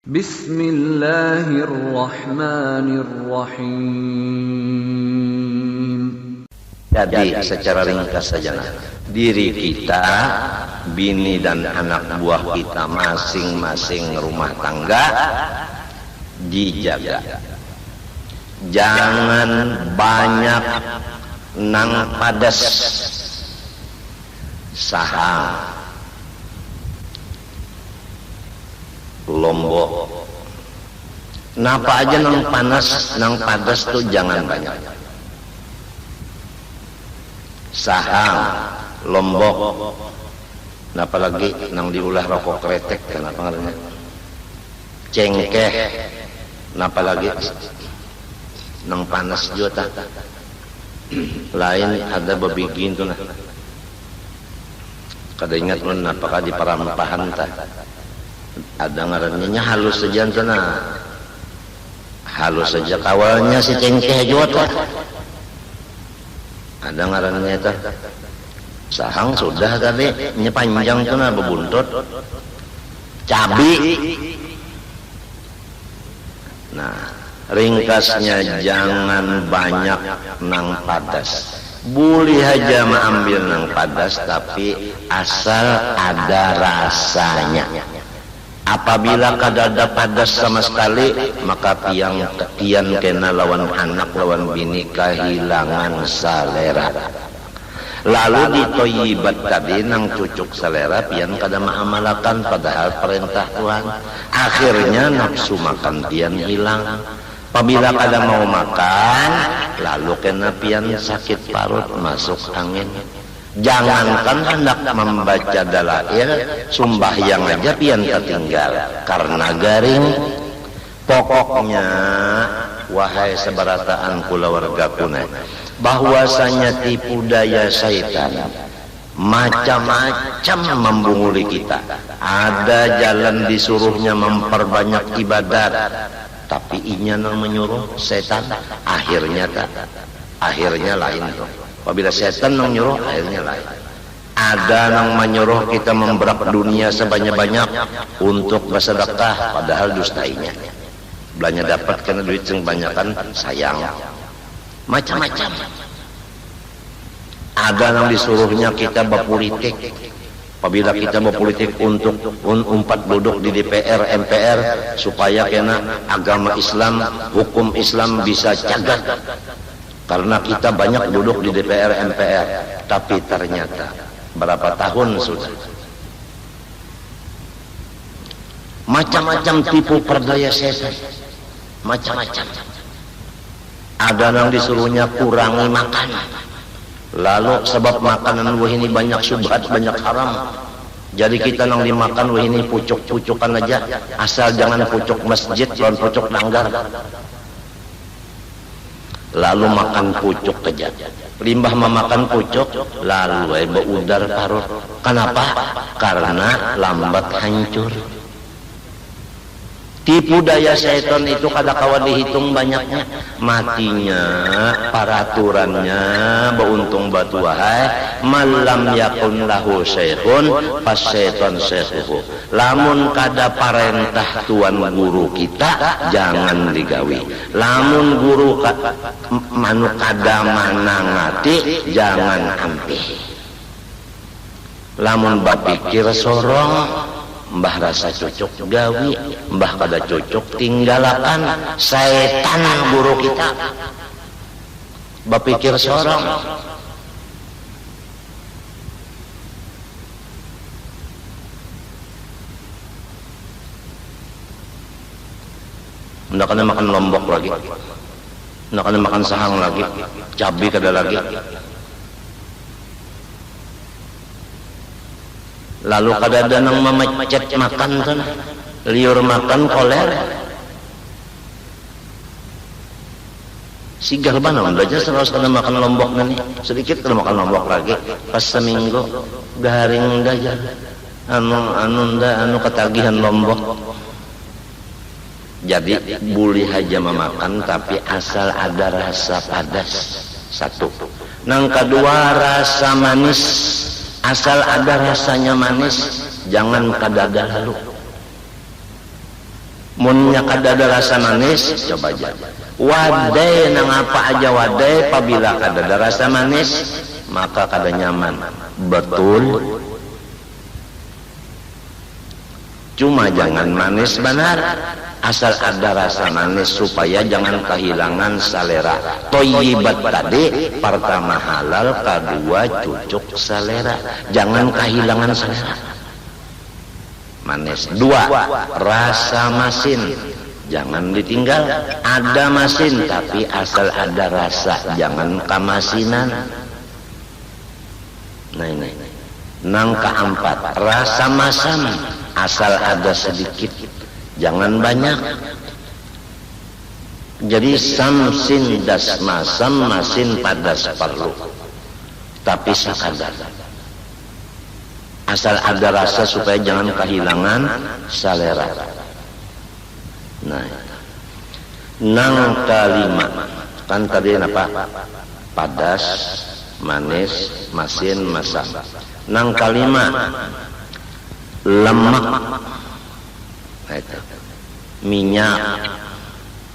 Bismillahirrahmanirrahim. Jadi secara ringkas saja, diri kita, bini dan anak buah kita masing-masing rumah tangga dijaga. Jangan banyak nang padas, sahang, lombok, napa aja nang panas, nang padas tuh jangan banyak. Sahang, lombok, napa lagi nang diulah rokok kretek, kenapa ngarannya? Cengkeh, napa lagi nang panas juga tak? Lain ada babigin tuh nah. Kada ingat nun apakah di parampahan tak? Ada ngarannya halus saja sana, halus saja kawalnya si cengkeh juga tak? Ada ngarannya itu sahang sudah tadi panjang tuh nah bebuntut cabi. Nah ringkasnya jangan banyak nang padas, boleh aja mengambil nang padas tapi asal ada rasanya. Apabila kada ada padas sama sekali, maka pian kena lawan anak lawan bini kehilangan selera. Lalu di toyibat tadi nang cucuk selera pian kada mengamalkan padahal perintah Tuhan. Akhirnya nafsu makan pian hilang. Apabila kada mau makan, lalu kena pian sakit parut masuk angin. Jangankan hendak membaca dalail, sumbahyang aja pian tertinggal karena garing. Pokoknya wahai sebarataan kulawarga kuna, bahwasanya tipu daya syaitan macam-macam membunguli kita. Ada jalan disuruhnya memperbanyak ibadat, tapi inya nang menyuruh setan, akhirnya lain tuh. Apabila setan nang nyuruh, akhirnya lain. Ada nang menyuruh kita memberak dunia sebanyak-banyak untuk bersedekah, padahal dustainya. Belanja dapat karena duit yang banyakan sayang. Macam-macam. Ada nang disuruhnya kita berpolitik. Apabila kita berpolitik untuk umpat duduk di DPR, MPR, supaya kena agama Islam, hukum Islam bisa cagat. Karena kita banyak duduk di DPR, MPR, tapi ternyata berapa tahun sudah macam-macam tipu perdaya setan, macam-macam. Ada yang disuruhnya kurangi makan, lalu sebab makanan wah ini banyak syubhat, banyak haram, jadi kita nang dimakan wah ini pucuk-pucukan aja, asal jangan pucuk masjid lawan pucuk langgar. Lalu makan pucuk aja, limbah memakan pucuk, lalu beudar parut. Kenapa? Karena lambat hancur. Tipu daya syaitan itu kada kawan dihitung banyaknya, matinya, peraturannya, beuntung batu wahai, malam yakun lahu syekhun, pas syaitan syekhuhu. Lamun kada parentah tuan guru kita, jangan digawi. Lamun guru manu kada manangati, jangan ampih. Lamun bapikir sorong, mbah rasa cocok gawi, mbah kada cocok tinggalkan. Setan guru kita bapikir sorong. Ndak kena makan lombok lagi, ndak kena makan sahang lagi, cabai kada lagi. Lalu kada ada nang memecet makan tuh, liur makan koler. Sigal bana belajar terus kada makan lombok nani, sedikit kada makan lombok lagi. Pas seminggu garing dajar, anu ketagihan lombok. Jadi boleh aja memakan tapi asal ada rasa padas. Satu. Nang kedua rasa manis, asal ada rasanya manis, jangan kadada lalu. munnya kadada rasa manis, coba aja wadai nang apa aja wadai apabila kadada rasa manis maka kada nyaman. Betul, cuma jangan manis benar, asal ada rasa manis supaya jangan kehilangan selera. Toyibat tadi pertama halal, kedua cucuk selera, jangan kehilangan selera manis. Dua, rasa masin jangan ditinggal. Ada masin tapi asal ada rasa, jangan kamasinan. Nah ini nang keempat, rasa masam asal ada sedikit, jangan banyak. Jadi samsin das masam, masin padas perlu, tapi sekadar asal ada rasa supaya jangan kehilangan selera. Nah, nang kelima kan tadi apa? Padas, manis, masin, masam. Nang kelima lemak, nah itu minyak,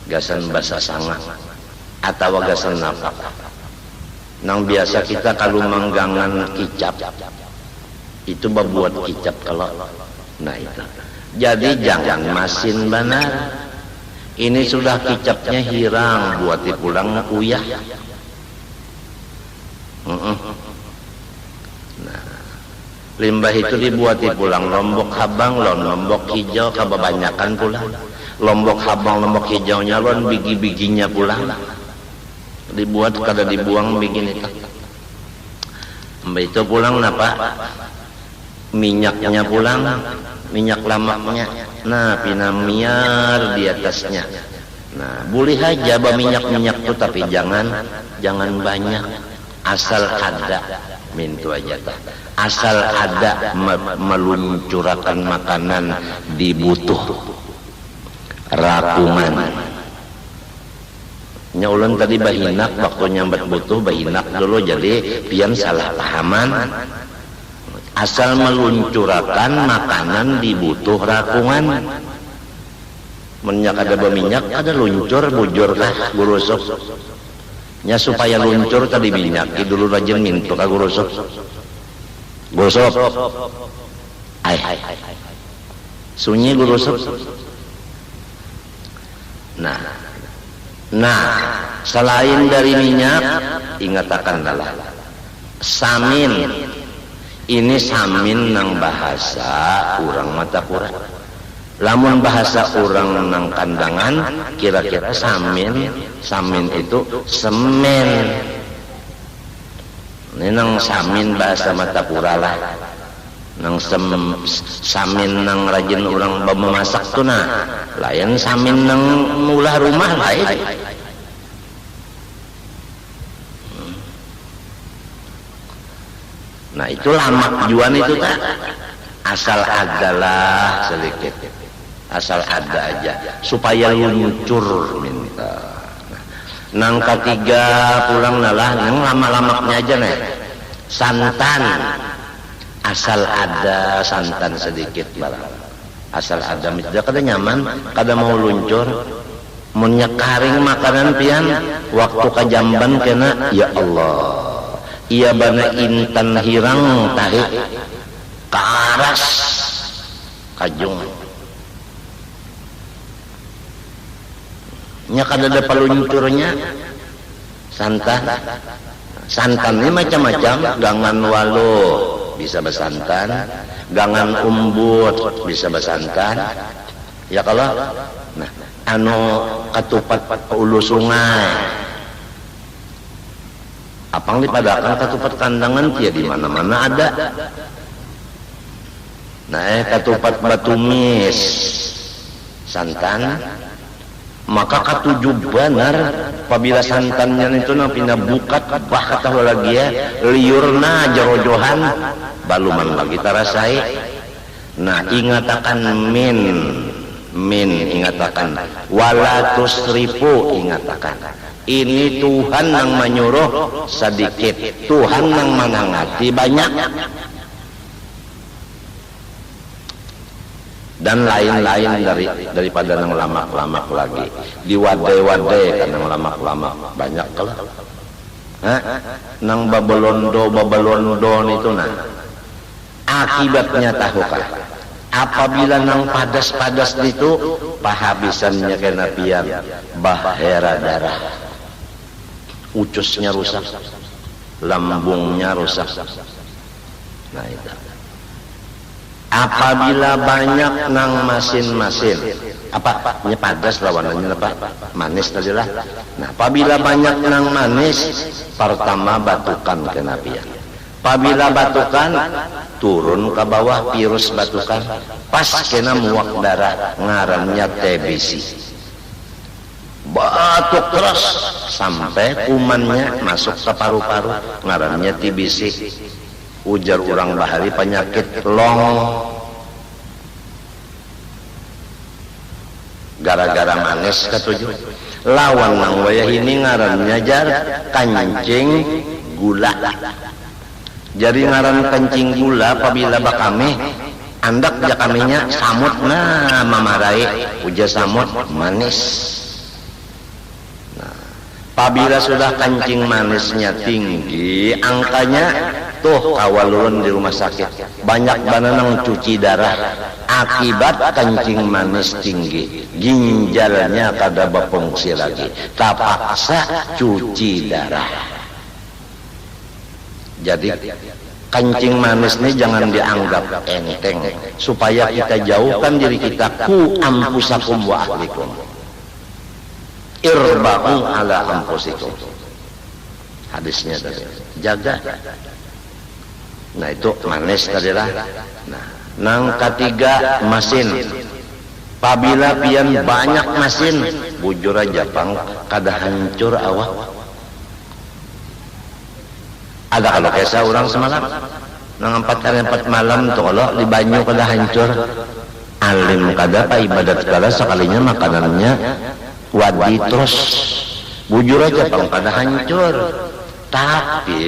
gasan basa sanga atau gasan nafak. Nang biasa kita kalau manggangan kicap itu buat kicap kalau, nah itu. Jadi jangan masin benar. Ini sudah kicapnya hirang, buat pulang uyah. Nah, limbah itu dibuati pulang lombok habang, lombok hijau, kebanyakan pulang. Lombok habang, lombok hijaunya lon biji-bijinya pulang. Dibuat kada dibuang begini. Mbak itu pulang napa? Minyaknya pulang, minyak lemaknya. Nah, pinamiar di atasnya. Nah, boleh aja minyak-minyak itu tapi jangan banyak. Asal ada, mintu aja tak. Asal ada meluncurkan makanan dibutuh rakungan. Nyaulan tadi bahinak waktu nyambat butuh bahinak dulu, jadi pian salah pahaman. Asal meluncurkan makanan dibutuh rakungan. Menyak ada berminyak, ada luncur bujur kah gurusuk. Nya supaya luncur tadi minyak, dulu rajin mintu kah gurusuk. Gurusuk. Sunyi gurusuk. Nah, selain dari minyak, ingat akan adalah samin. Ini samin nang bahasa urang mata kurang. Lamun bahasa urang nang kandangan, kira-kira samin itu semen. Ini nang samin bahasa mata pura lah. Nang samin nang rajin urang memasak tuh nah. Lain samin nang mulah rumah lain. Nah itu lamak juan itu tak, asal adalah sedikit, asal ada aja supaya luncur minta. Nang ketiga pulang nalah, nang lama-lamaknya aja nih, santan, asal ada santan sedikit barang, asal ada minta kada nyaman, kada mau luncur, munnya karing makanan pian, waktu kajamban kena, ya Allah. Ia bana intan hirang tahi karas kajung nya kada ada peluncurnya santan ini macam-macam, gangan walu bisa bersantan, gangan umbut bisa bersantan ya kalau nah anu ketupat ulu sungai apang dipadakan ketupat kandangan dia di mana-mana ada. Nah, ketupat batumis santan, maka katujuh benar apabila santannya itu napina bukat bah kata lagi ya liurna jorojohan baluman lagi tarasai. Nah, ingatakan min ingatakan wala tusrifu ingatakan. Ini Tuhan yang menyuruh sedikit, Tuhan yang menangati banyak. dan lain-lain daripada nang lamak-lamak lagi di wade-wade kan nang lamak-lamak banyak lah. Nang babalondo itu nah akibatnya tahukah apabila nang padas-padas itu pahabisannya kena pian bahera darah, ucusnya rusak, lambungnya rusak. Nah itu apabila banyak nang masin-masin apa padas lawanannya apa manis tadi lah. Nah apabila banyak nang manis pertama batukan kena pian, apabila batukan turun ke bawah virus batukan pas kena muak darah ngarannya TBC, batuk terus sampai kumannya masuk ke paru-paru ngarannya TBC. Ujar orang bahari penyakit long gara-gara manis ketujuh. Lawan nang wayah ini ngarannya jar kancing gula. Jadi ngaran kancing gula apabila bakame andak jakaminya samut nah mamarai ujar samut manis. Apabila sudah kancing manisnya tinggi angkanya tuh kawalun di rumah sakit banyak bananang cuci darah akibat kancing manis tinggi, ginjalnya kada berfungsi lagi terpaksa cuci darah. Jadi kancing manis ini jangan dianggap enteng supaya kita jauhkan diri kita ku ampusakum wa ahlikum irba'u ala anfusikum, hadisnya tadi jaga. Nah itu manis tadi lah. Nah nang ketiga masin, apabila pian banyak masin bujur aja pang kada hancur awak. Ada kalau kisah orang semalam nang 4 hari 4 malam tuh kalau di banyu kada hancur, alim kada pa ibadat kada sekalinya makanannya wadi terus bujur aja pang kada hancur, tapi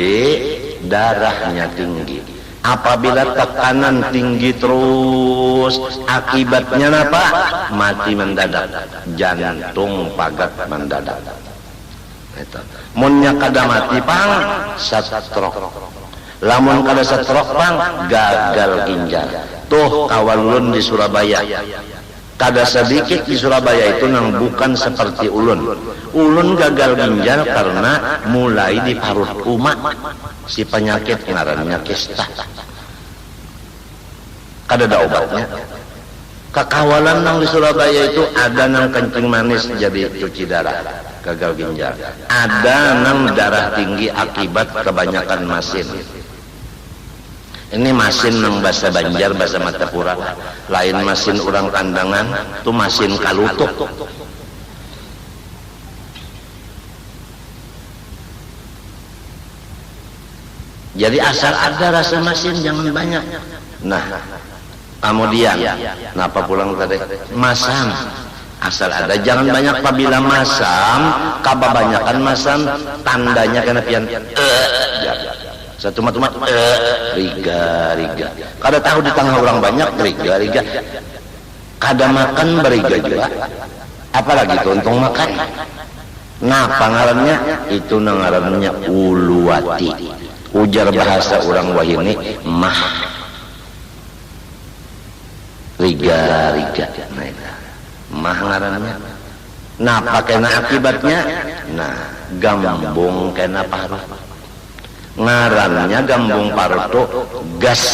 darahnya tinggi. Apabila tekanan tinggi terus akibatnya apa? Mati mendadak, jantung pagat mendadak. Itu munnya kada mati pang stroke, lamun kada stroke pang gagal ginjal. Tuh kawalun di Surabaya kada sedikit di Surabaya itu nang bukan seperti ulun. Ulun gagal ginjal karena mulai di parut umat si penyakit ngarannya kista. Kada ada obatnya. Kekawalan nang di Surabaya itu ada nang kencing manis jadi cuci darah gagal ginjal, ada nang darah tinggi akibat kebanyakan masin. Ini masin nang bahasa Banjar, bahasa Matapura, lain masin orang kandangan, itu masin kalutuk. Jadi asal ada rasa masin jangan banyak. Nah, kemudian, napa pulang tadi? Masam, asal ada jangan banyak. Apabila masam, kebanyakan masam, tandanya kena pian. Satu mat riga. Kada tahu di tengah orang banyak riga. Kada makan beriga juga. Apalagi itu untung makan. Nah, pangarannya itu ngarannya uluwati. Ujar bahasa orang wahini mah riga. Nah, mah ngarannya. Nah, pakainya akibatnya. Nah, gambung kena paru. Ngarannya gambung paru itu gas.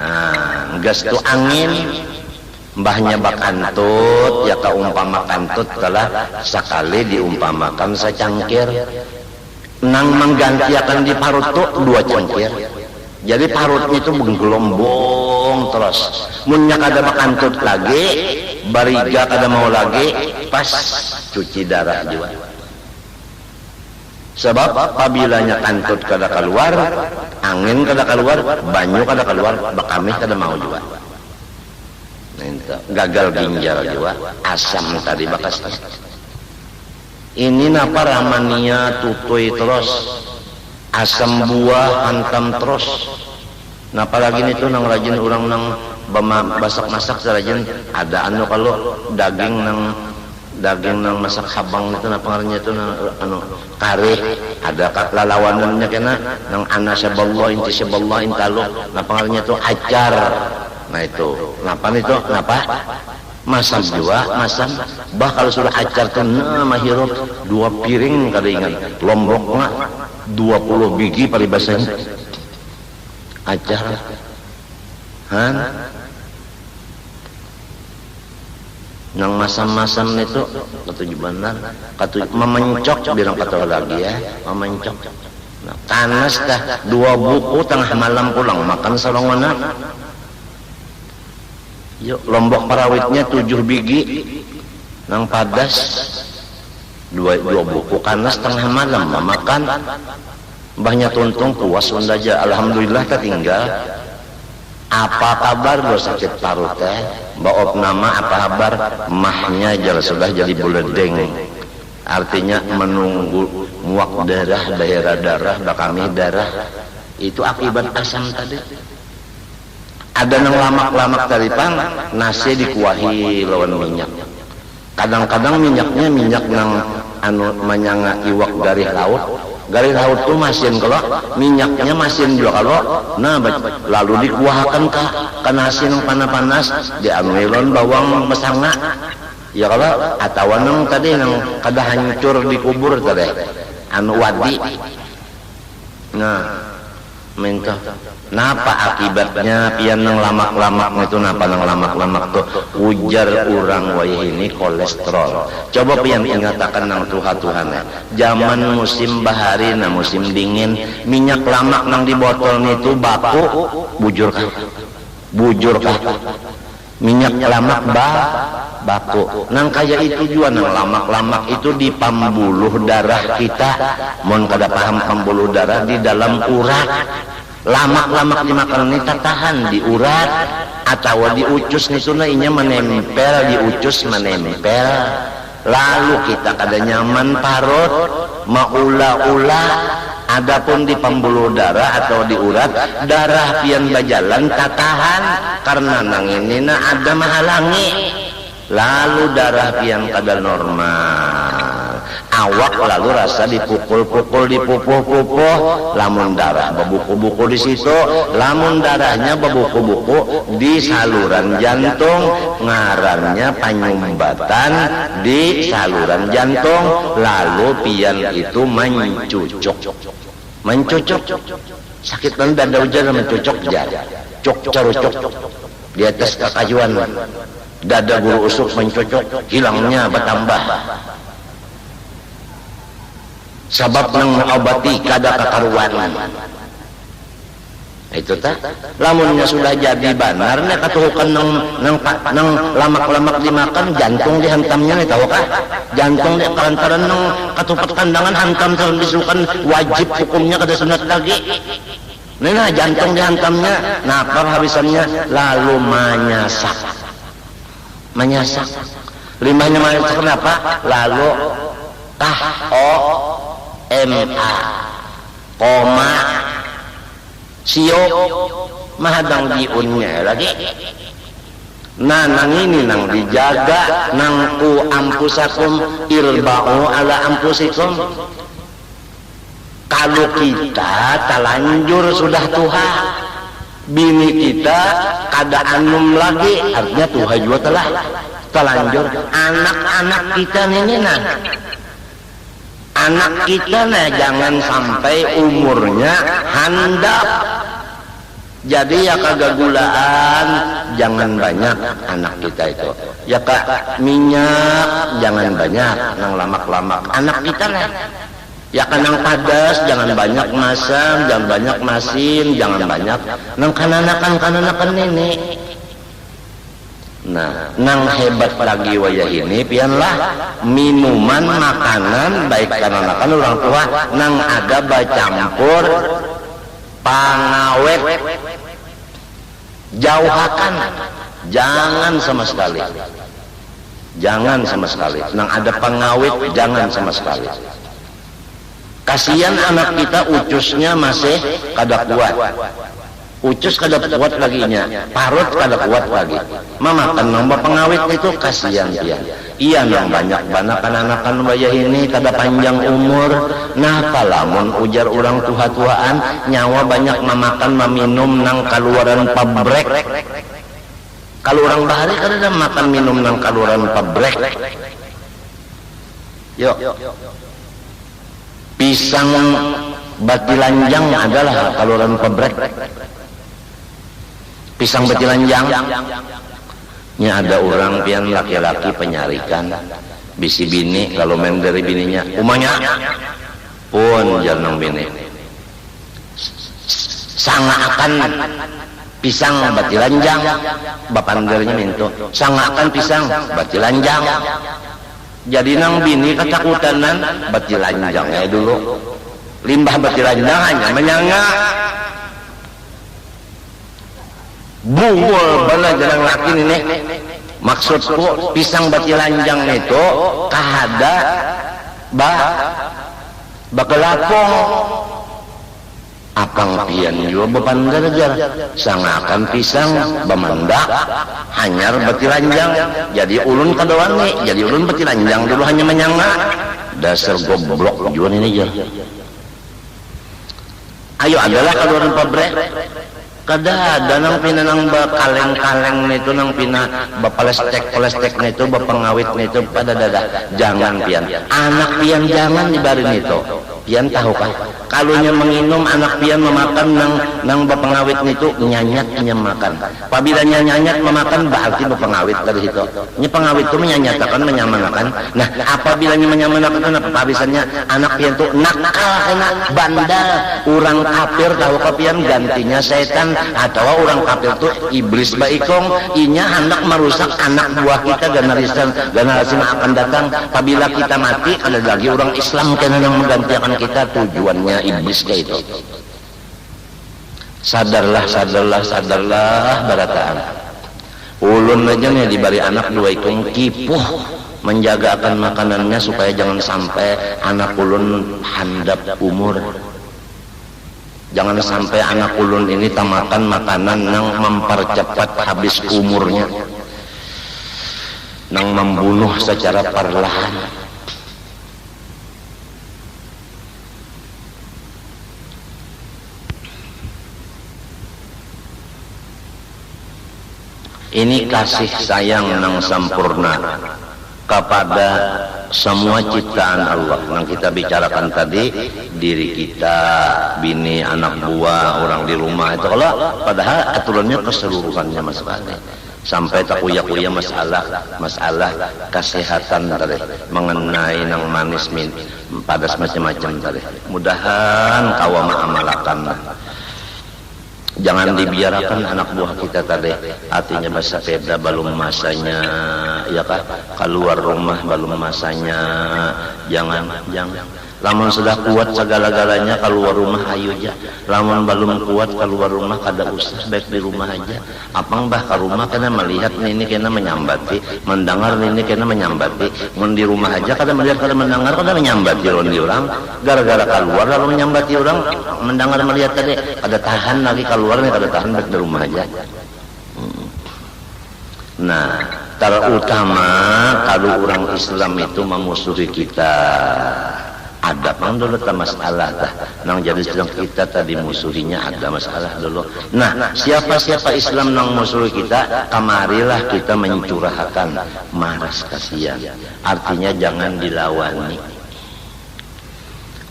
Nah, gas itu angin. Mbahnya bakantut, ya kaumpama kantut telah sekali diumpamakan secangkir. Nang menggantikan di parut itu 2 cangkir. Jadi parutnya itu menggelombong terus. Munnya kada bakantut lagi, bariga kada mau lagi, pas cuci darah juga. Sebab apabilanya kantut kada keluar, angin kada keluar, banyu kada keluar, bakami kada mau juga. Gagal ginjal juga, asam tadi bakas. Ini napa ramania tutui terus, asam buah hantam terus. Napa lagi itu nang rajin orang nang masak-masak sarajan ada anu kalau daging nang masak habang itu na pangarnya itu anu kare ada lalawanannya kena nang ana syaballah inti syaballah intalo na pangarnya itu acar. Nah itu kenapa itu kenapa masam juga masam bah kalau sudah acar tuh nama hirup 2 piring kada ingat lomboknya 20 biji paribasanya acar han nang masam-masam itu ketujuh benar memencok bilang kata lagi ya memencok. Nah, kanas dah 2 buku tengah malam pulang makan sarongana. Yuk lombok parawitnya 7 biji nang padas 2 buku kanas tengah malam makan mbahnya tuntung puas aja alhamdulillah tertinggal. Apa kabar lo sakit parut teh mbak op nama apa kabar mahnya sudah jadi buledeng artinya menunggu muak darah bakami darah itu akibat asam tadi. Ada nang lamak-lamak taripang nasi dikuahi lawan minyak. Kadang-kadang minyaknya minyak nang anu manyanga iwak dari laut. Dari laut tuh masin kalau minyaknya masin juga kalau nah lalu dikuahkan ke nasi nang panas-panas diambilon bawang mesanga. Ya kalau atawa nang tadi nang kada hancur dikubur tadi anu wadi. Nah minta napa akibatnya pian nang lamak-lamak itu napa nang lamak-lamak tuh ujar urang wayah ini kolesterol. Coba pian ingatakan nang tuha-tuhana zaman musim bahari na musim dingin minyak lamak nang di botol itu baku bujur kah minyak lamak baku nang kaya itu juga nang lamak-lamak itu di pembuluh darah kita mon kada paham pembuluh darah di dalam urat. Lamak-lamak dimakan ini tahan di urat atau di ucus nih sunainya menempel di ucus menempel lalu kita kada nyaman parut maula-ula. Adapun di pembuluh darah atau di urat darah pian bajalan tahan karena nang ini na ada mahalangi lalu darah pian kada normal awak lalu rasa dipukul-pukul dipupuh-pupuh lamun darah bebuku-buku di situ lamun darahnya bebuku-buku di saluran jantung ngarannya panyumbatan di saluran jantung lalu pian itu mencucuk sakit dada ujar mencucuk jadi cuk carucuk di atas kakajuan dada bulu usuk mencucuk hilangnya bertambah sebab nang mengobati kada kakaruan itu tak lamunnya sudah jadi banarnya katuhukan nang lamak-lamak dimakan jantung dihantamnya nih tahu kah jantung di kalantaran nang katupat kandangan hantam terus disukan wajib hukumnya kada sunat lagi nah jantung dihantamnya napar habisannya lalu menyasak limbahnya menyasak kenapa lalu koma siok mahadang diunnya lagi nah nang ini nang dijaga nang ku ampusakum irba'u ala ampusikum. Kalau kita talanjur sudah tuha bini kita kada anum lagi artinya tuha juga telah talanjur anak-anak kita ini nah anak kita nah jangan sampai umurnya handap jadi ya kagak gulaan jangan banyak anak kita itu ya kak minyak jangan banyak nang lamak-lamak anak kita nah ya kanang padas jangan banyak masam jangan banyak masin jangan banyak nang kananakan nenek. Nah, nang hebat lagi wayah ini pianlah minuman makanan baik kananakan orang tua nang ada bacampur pangawet jauhakan jangan sama sekali nang ada pengawet jangan sama sekali. Kasihan anak kita ucusnya masih kada kuat ucus kada kuat lagi nya, parut kada kuat lagi. Mamakan nang pengawit itu kasihan pian. Iya nang banyak bana kananakan baya ini kada panjang umur. Nah palamun ujar orang tua-tuaan nyawa banyak mamakan meminum nang kaluaran pabrek. Kalau orang bahari kada makan minum nang kaluaran pabrek. Yuk. Pisang batilanjang adalah kaluaran pabrek. Pisang batilanjang nya ada orang pian laki-laki penyarikan bisi bini kalau main dari bininya umanya pun jangan bini sangakan pisang batilanjang bapandernya minto sangakan pisang batilanjang jadi nang bini ketakutan batilanjang ya dulu limbah batilanjang hanya menyangga bungul bana jarang laki ini maksudku pisang batilanjang itu kahada bakelapong apang pian juga bepandarjar sangakan pisang bamandak hanyar batilanjang jadi ulun kadoani jadi ulun batilanjang dulu hanya menyangga dasar goblok juga ini aja ayo adalah kaluaran pabrek kada ada nang pinanang kaleng-kaleng itu nang pina bapalestek itu bapengawit itu pada dada jangan pian anak pian jangan dibarin itu pian tahukah kalunya menginum anak pian memakan nang bapengawit itu nyanyat makan apabila nyanyat memakan berarti bapengawit dari itu nya pengawit itu menyanyatakan menyamanakan nah apabila menyamanakan apa habisannya anak pian itu nakal kena bandal orang kafir tahukah pian gantinya setan atau orang kafir itu iblis baikong inya hendak merusak anak buah kita generasi akan datang apabila kita mati ada lagi orang Islam kena yang menggantikan kita tujuannya iblis kayak itu sadarlah barataan ulun aja nih dibari anak dua ikong kipuh menjaga akan makanannya supaya jangan sampai anak ulun handap umur. Jangan sampai anak ulun ini tamakan makanan yang mempercepat habis umurnya, yang membunuh secara perlahan. Ini kasih sayang yang sempurna kepada semua ciptaan Allah yang kita bicarakan tadi, diri kita, bini, anak buah, orang di rumah itu kalau padahal aturannya keseluruhannya masalah sampai tak kuya-kuya masalah kesehatan tadi mengenai nang manis pada macam-macam tadi mudahan kawama amalakan jangan dibiarkan anak buah kita tadi artinya bahasa peda belum masanya ya kak keluar rumah belum masanya jangan lamun sudah kuat segala-galanya keluar rumah ayo aja lamun belum kuat keluar rumah kada usah baik di rumah aja apang bah ke rumah kena melihat ini kena menyambati mendengar ini kena menyambati mun di rumah aja kada melihat kada mendengar kada menyambati orang gara-gara keluar lalu menyambati orang mendengar melihat tadi kada tahan lagi keluar nih kada tahan baik di rumah aja nah terutama kalau orang Islam itu memusuhi kita ada pang dulu tak masalah dah nang jadi sedang kita tadi musuhinya ada masalah dulu nah siapa Islam nang musuhi kita kamarilah kita mencurahkan maras kasihan artinya jangan dilawani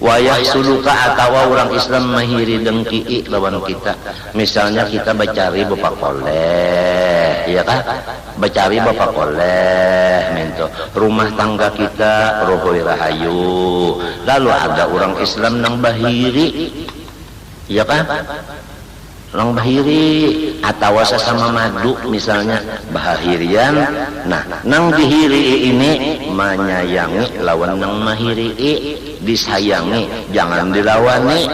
wayah suluka atau orang Islam mahiri dengki lawan kita misalnya kita bacari bapak koleh iya kan bacari bapak koleh minto rumah tangga kita rohoi rahayu lalu ada orang Islam nang bahiri iya kan nang bahiri atau sesama madu misalnya bahirian nah nang dihiri ini menyayangi lawan nang mahiri disayangi jangan dilawani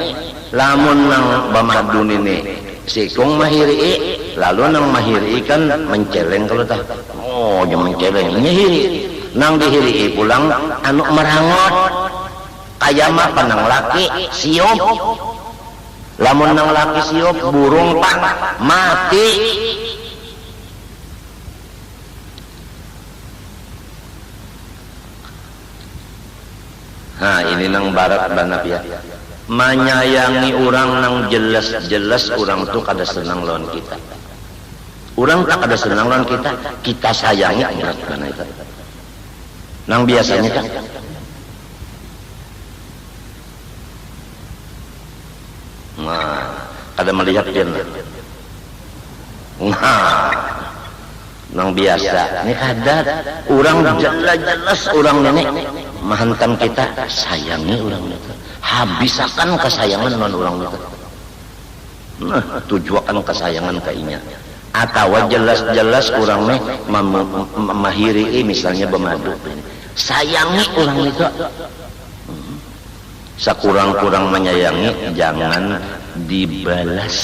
lamun nang bamadun ini sikung mahiri lalu nang mahiri kan menceleng kalau tak oh jangan menceleng nyihiri nang dihiri pulang anu merangot kaya mah panang laki siop Lamun nang laki siop burung pang mati. Nah ini nang barat banap ya. Menyayangi orang nang jelas-jelas orang tuh kada senang lawan kita. Orang tak kada senang lawan kita, kita sayangi berat mana itu. Nang biasanya kan. Nah, kada melihat dia. Nah, nang biasa. Ini kada. Orang jelas-jelas orang ini menghantam kita, sayangi orang itu. Habisakan kesayangan lawan orang itu. Nah, tujuan kesayangan ke inya. Atau jelas-jelas orang ini memahiri misalnya bermadu. Sayangi orang itu. Sekurang-kurang menyayangi jangan dibalas.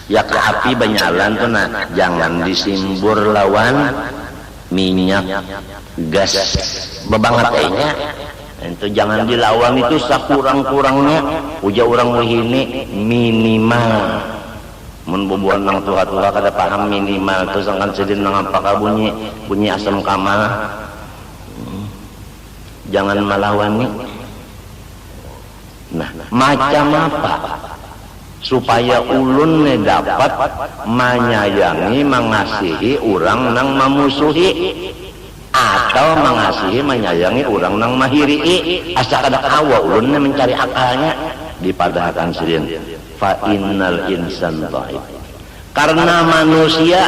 Ya ke api banyalan tuh nah, jangan disimbur lawan minyak gas bebangatnya. Itu jangan dilawan itu sakurang-kurangnya uja orang muhini minimal. Mun bubuhan nang tua-tua kada paham minimal terus akan sedih nang apakah bunyi asam kamal. Jangan melawan nih. Nah, macam apa supaya ulun dapat menyayangi, mengasihi orang nang memusuhi atau mengasihi, menyayangi orang nang mahiri asa kada kawa ulun mencari akalnya dipadahkan sidin fa innal insan dhaif. Karena manusia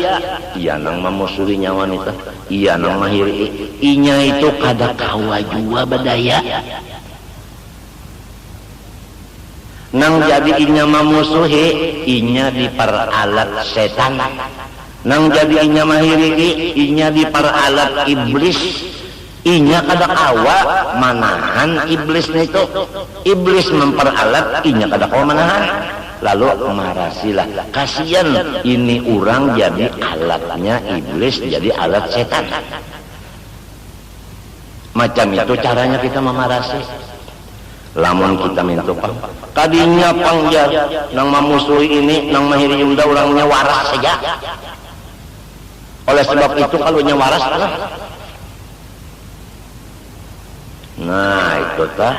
iya nang memusuhi nyawa wanita, iya nang mahiri inya itu kada kawa jua badaya. Nang jadi inya memusuhi inya diperalat setan. Nang jadi inya mahiri inya diperalat iblis. Inya kada kawa manahan iblisnya itu. Iblis memperalat inya kada kawa manahan. Lalu marasilah, kasihan ini orang jadi alatnya iblis, jadi alat setan. Macam itu caranya kita memarasi. Lamun kita minta pang kadinya pang ya nang memusuhi ini nang mahiri unda orangnya waras saja. Oleh sebab itu kalau nya waras lah. Nah itu tah.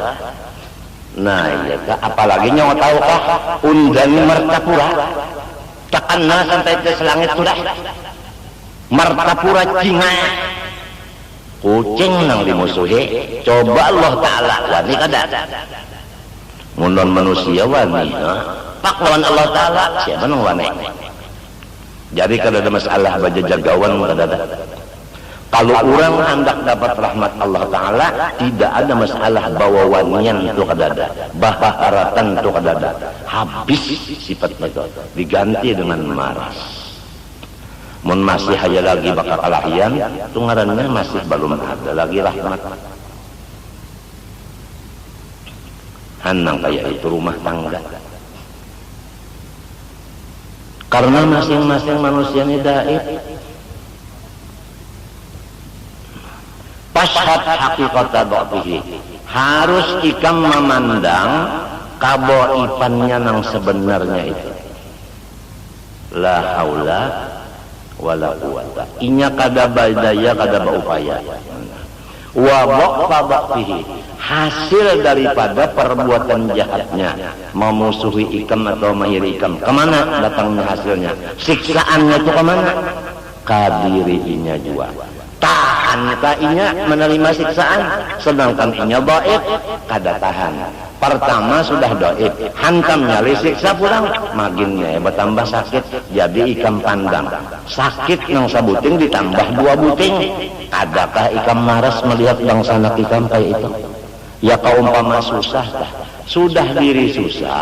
Nah iya tah apalagi nyawa tahu kah undan Martapura takana sampai ke selangit sudah. Martapura cinga kucing nang dimusuhi coba Allah Ta'ala wani kada ngundon manusia wani pak lawan Allah Ta'ala siapa nang wani jadi kada ada masalah baja jagawan kada ada. Kalau orang hendak dapat rahmat Allah Ta'ala tidak ada masalah bawa wanian itu kada ada, baharatan itu kada ada, habis sifatnya itu diganti dengan maras. Mun masih hanya lagi bakal kalahian itu ngarannya masih belum ada lagi rahmat. Hanang kayak itu rumah tangga karena masing-masing manusia ini daib. Pashhad haqiqata dha'fihi, harus ikam memandang kabaifannya yang sebenarnya itu. La haula wala quwata, inya kada badaya kada baupaya. Wa dha'fa dha'fihi, hasil daripada perbuatan jahatnya memusuhi ikam atau mahiri ikam, kemana datangnya hasilnya? Siksaannya itu kemana? Kadirinya jua. Tahan inya menerima siksaan, sedangkan inya dhaif kada tahan. Pertama sudah dhaif, hantam nyali siksa pulang, maginnya bertambah sakit, jadi ikam pandang. Sakit nang sabuting ditambah 2 buting. Adakah ikam maras melihat bangsa anak ikam kayak itu? Ya kaumpama susah dah. Sudah diri susah,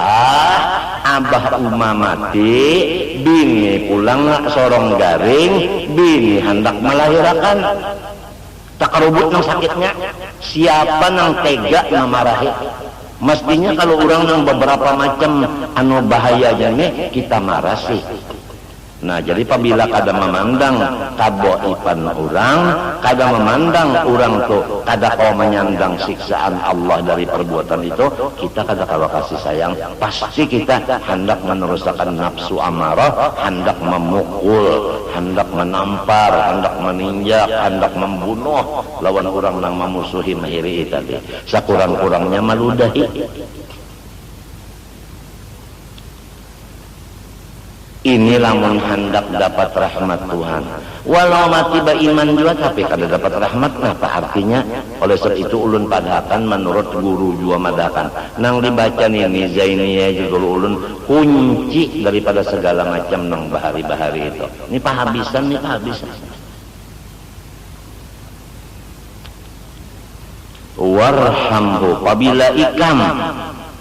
abah umah mati, bini pulang sorong garing, bini hendak melahirkan. Tak kerubut nang sakitnya, siapa nang tega memarahi? Mestinya kalau orang nang beberapa macam anu bahayanya nih kita marah sih. Nah, jadi apabila kada memandang kaboipan orang, kada memandang orang tuh, kada kau menyandang siksaan Allah dari perbuatan itu, kita kada kawa kasih sayang. Pasti kita hendak meneruskan nafsu amarah, hendak memukul, hendak menampar, hendak meninjak, hendak membunuh lawan orang yang memusuhi mahiri tadi. Sakurang-kurangnya maludahi. Ini lamun hendak dapat rahmat Tuhan. Walau mati beriman juga tapi kada dapat rahmat. Apa artinya? Oleh sebab itu ulun padahakan menurut guru jua madakan. Nang dibaca ini Zainiyah juga ulun kunci daripada segala macam nang bahari-bahari itu. Ini pahabisan, ini pahabisan. Warhamhu apabila ikam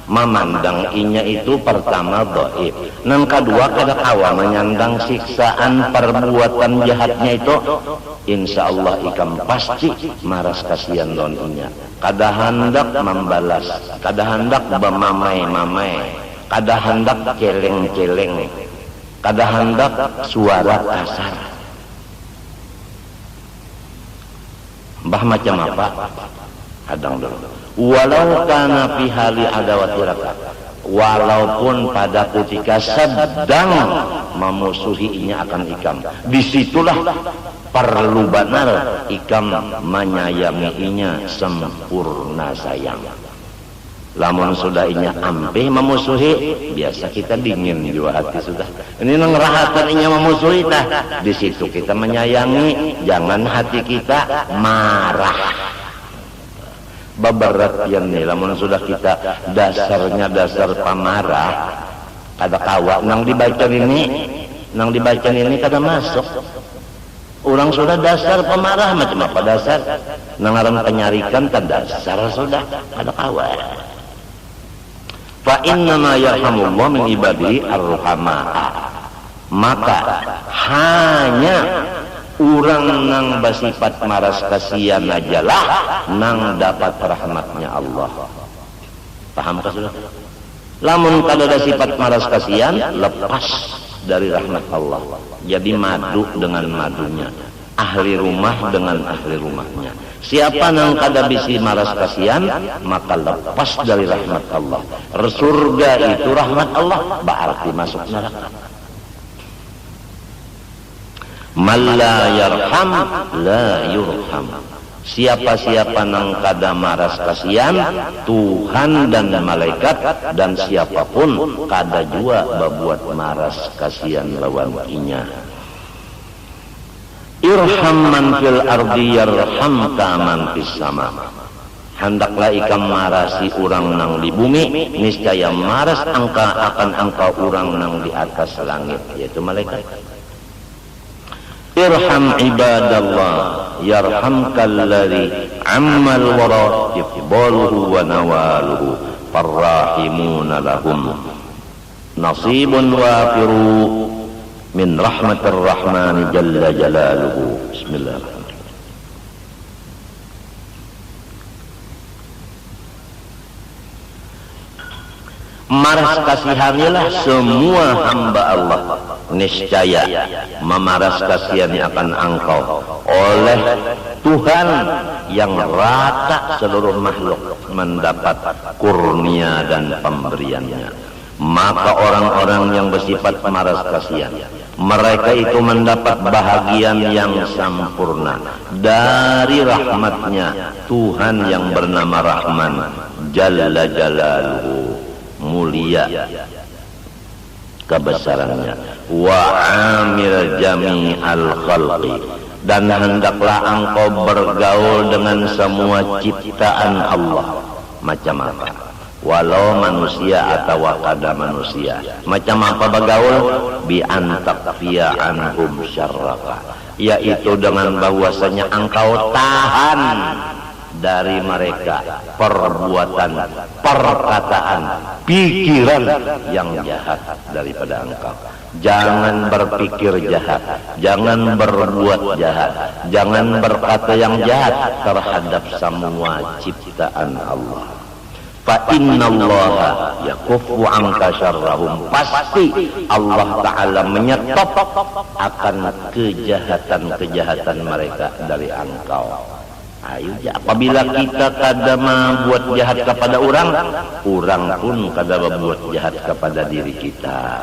memandang inya itu pertama dhaif, nang kedua kada kawa menyandang siksaan perbuatan jahatnya itu, insya Allah ikam pasti maras kasihan lawan inya, kada hendak membalas, kada hendak bemamai-mamai, kada hendak celeng-celeng, kada hendak suara kasar. Mbah macam apa? Hadang dulu. Walau kana fi hali adawatiraka, walaupun pada ketika sedang memusuhinya akan ikam, disitulah perlu benar ikam menyayanginya sempurna sayang. Lamun sudah inya ampih memusuhi, biasa kita dingin juga hati sudah. Ini ngerahatan inya memusuhi tah, di situ kita menyayangi, jangan hati kita marah. Babarat yang nih, lamun sudah kita dasarnya dasar pamarah, kada kawa nang dibaca ini kada masuk. Orang sudah dasar pemarah macam apa dasar? Nang aran penyarikan kada dasar sudah kada kawa. Fa inna ma yarhamullah min ibadihi ar-ruhamaa. Maka hanya orang nang bersifat maras kasihan ajalah nang dapat rahmatnya Allah. Paham tak sudah? Lamun kada ada sifat maras kasihan, lepas dari rahmat Allah. Jadi madu dengan madunya, ahli rumah dengan ahli rumahnya. Siapa nang kada bisi maras kasihan, maka lepas dari rahmat Allah. Surga itu rahmat Allah, berarti masuk neraka. Man la yarham la yurham. Siapa-siapa nang kada maras kasihan, Tuhan dan malaikat dan siapapun kada jua berbuat maras kasihan lawan inya. Irham man fil ardi yarhamka man fis sama. Hendaklah ikam marasi orang nang di bumi, niscaya maras akan engkau orang nang di atas langit, yaitu malaikat. Irham ibadallah yarhamkal ladzi ammal wara iqbaluhu wa nawaluhu farrahimuna lahum nasibun wafiru min rahmatir rahmani jalla jalaluhu. Bismillahirrahmanirrahim. Maras kasihanilah semua hamba Allah, niscaya memaras kasihani akan engkau oleh Tuhan yang rata seluruh makhluk mendapat kurnia dan pemberiannya. Maka orang-orang yang bersifat maras kasihan, mereka itu mendapat bahagian yang sempurna dari rahmatnya Tuhan yang bernama Rahman Jalla Jalaluhu, mulia kebesarannya. Wa amil jami'al khalqi, dan hendaklah engkau bergaul dengan semua ciptaan Allah. Macam apa? Walau manusia atau kada manusia. Macam apa bergaul? Bi antakfiya anhum syarraka, yaitu dengan bahwasanya engkau tahan dari mereka perbuatan, perkataan, pikiran yang jahat daripada engkau. Jangan berpikir jahat, jangan berbuat jahat, jangan berkata yang jahat terhadap semua ciptaan Allah. fa innallaha yakuffu anka syarrahum, pasti Allah Ta'ala menyetop akan kejahatan-kejahatan mereka dari engkau. Ayo, apabila kita kada buat jahat kepada orang pun kada buat jahat kepada diri kita.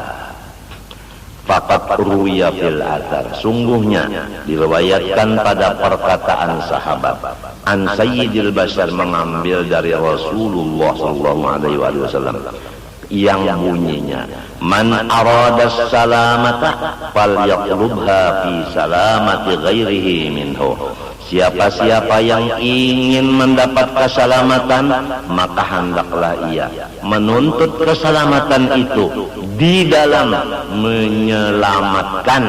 Faqat ruya fil athar, sungguhnya diriwayatkan pada perkataan sahabat an sayyidil bashar, mengambil dari Rasulullah sallallahu alaihi wasallam yang bunyinya man arada salamata falyatlubha fi salamati ghairihi minhu. Siapa-siapa yang ingin mendapat keselamatan, maka hendaklah ia menuntut keselamatan itu di dalam menyelamatkan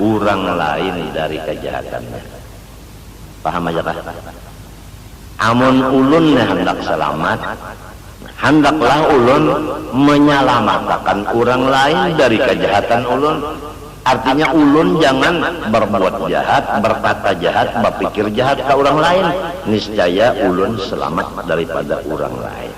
orang lain dari kejahatannya. Paham aja Pak? Amun ulun hendak selamat, hendaklah ulun menyelamatkan orang lain dari kejahatan ulun. Artinya ulun jangan berbuat jahat, berkata jahat, berpikir jahat ke orang lain. Niscaya ulun selamat daripada orang lain.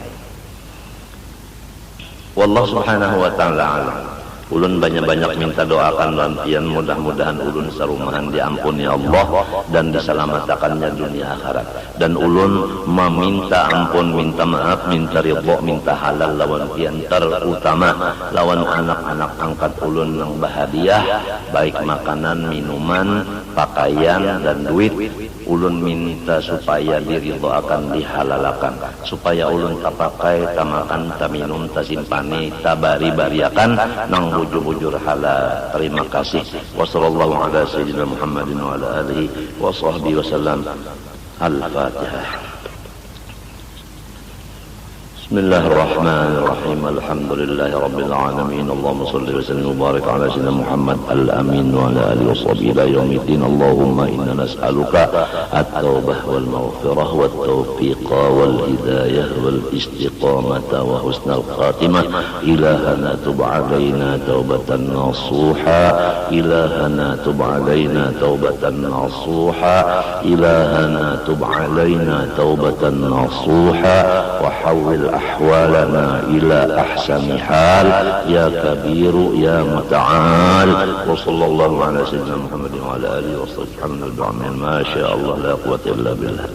Wallahu subhanahu wa ta'ala alam. Ulun banyak-banyak minta doakan lantian, mudah-mudahan ulun sarumahan diampuni Allah dan diselamatkannya dunia akhirat. Dan ulun meminta ampun, minta maaf, minta ridho, minta halal lawan yang terutama lawan anak-anak angkat ulun yang bahagia, baik makanan, minuman, pakaian dan duit. Ulun minta supaya diridhoakan, dihalalakan, supaya ulun tak pakai, tak makan, tak minum, tak simpani, tak bari-bariakan nang bujur-bujur halal. Terima kasih. Wassallallahu ala sayyidina Muhammadin wa ala alihi wa sahbihi wasallam. Al-Fatihah. Bismillahirrahmanirrahim. Alhamdulillahi rabbil alamin. Allahumma shalli wa sallim wa barik ala sayyidina Muhammad al-amin wa ala alihi wa sahbihi ila yaumiddin. Allahumma inna nas'aluka at-taubah wal maghfirah wat tawfiqa wal hidayah wal istiqamata wa husnal khatimah. Ilahana tub alaina taubatan nasuha, ilahana tub alaina taubatan nasuha, ilahana tub alaina taubatan nasuha wa hawwil أحوالنا إلى أحسن حال يا كبير يا متعال. وصلى الله على سيدنا محمد وعلى آله وصحبه وسلم. ما شاء الله لا قوة إلا بالله.